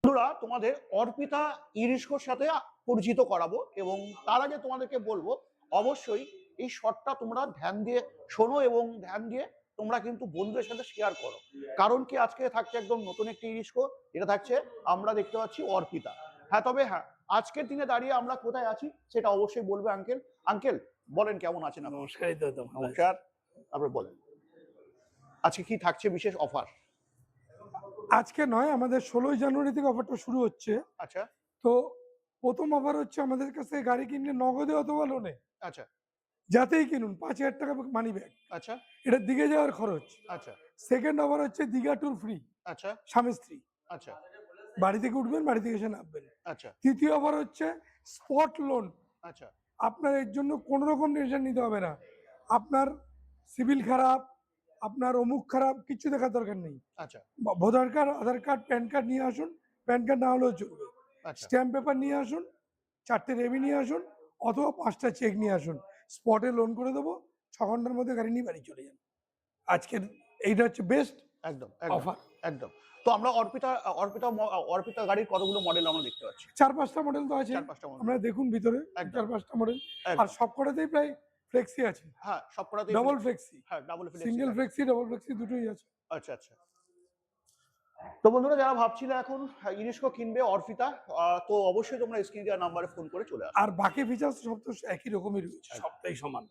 বন্ধুরা, তোমাদের অর্পিতা ইরিস্কোর সাথে পরিচিত করাবো এবং তার আগে তোমাদেরকে বলবো অবশ্যই এই শটটা তোমরা ধ্যান দিয়ে শোনো এবং ধ্যান দিয়ে তোমরা কিন্তু বন্ধুদের সাথে শেয়ার করো। কারণ কি, আজকে থাকছে একদম নতুন একটি ইরিস্কো, এটা থাকছে আমরা দেখতে পাচ্ছি অর্পিতা। হ্যাঁ, তবে হ্যাঁ, আজকের দিনে দাঁড়িয়ে আমরা কোথায় আছি সেটা অবশ্যই বলবে আঙ্কেল। আঙ্কেল বলেন, কেমন আছেন আপনি? নমস্কারই তো। নমস্কার। তারপরে বলেন আজকে কি থাকছে বিশেষ অফার? আজকে নয়, আমাদের 16ই জানুয়ারি থেকে অফারটা শুরু হচ্ছে। আচ্ছা তো প্রথম অফার হচ্ছে আমাদের কাছে গাড়ি কিনলে নগদে অথবা লোনে, আচ্ছা যাতেই কিনুন 5,000 টাকা মানি ব্যাগ, আচ্ছা এটা দিঘে যাওয়ার খরচ। আচ্ছা সেকেন্ড অফার হচ্ছে দীঘা ট্যুর ফ্রি, আচ্ছা স্বামী স্ত্রী, আচ্ছা বাড়ি থেকে উঠবেন, বাড়ি থেকে এসে নামবেন। আচ্ছা তৃতীয় অফার হচ্ছে স্পট লোন। আচ্ছা আপনার এর জন্য কোনো রকম টেনশন নিতে হবে না। আপনার সিভিল খারাপ, আপনার অমুক খারাপ, কিছু দেখার দরকার নেই। আচ্ছা ভোটার কার্ড, আধার কার্ড, প্যান কার্ড নিয়ে আসুন। প্যান কার্ড না হলেও চলবে। আচ্ছা স্ট্যাম্প পেপার নিয়ে আসুন, 4টে রেবি নিয়ে আসুন, অথবা 5টা চেক নিয়ে আসুন। স্পটে লোন করে দেবো, 6 ঘন্টার মধ্যে গাড়ি নিয়ে বাড়ি চলে যান। আজকের এইটা হচ্ছে বেস্ট একদম একদম অফার। একদম। তো আমরা অর্পিতা অর্পিতা অর্পিতা গাড়ির কতগুলো মডেল আমরা দেখতে পাচ্ছি? 4-5টা মডেল তো আছে, 4-5টা মডেল। আপনারা দেখুন ভিতরে একদম 4-5টা মডেল। আর একদম। সবকটাতেই প্রায় ফ্লেক্সি আছে। হ্যাঁ, সবকটাতেই ডাবল ফ্লেক্সি, হ্যাঁ, ডাবল ফ্লেক্সি সিঙ্গেল আছে। ফ্লেক্সি, ডাবল ফ্লেক্সি দুটোই আছে। আচ্ছা আচ্ছা। তো বন্ধুরা, যারা ভাবছিল এখন ইরিস্কো কিনবে অর্পিতা, তো অবশ্যই তোমরা স্ক্রিনে দেওয়া নাম্বারে ফোন করে চলে আসো। আর বাকি ফিচার্স সব তো একই রকমই রয়েছে, সবটাই সমান।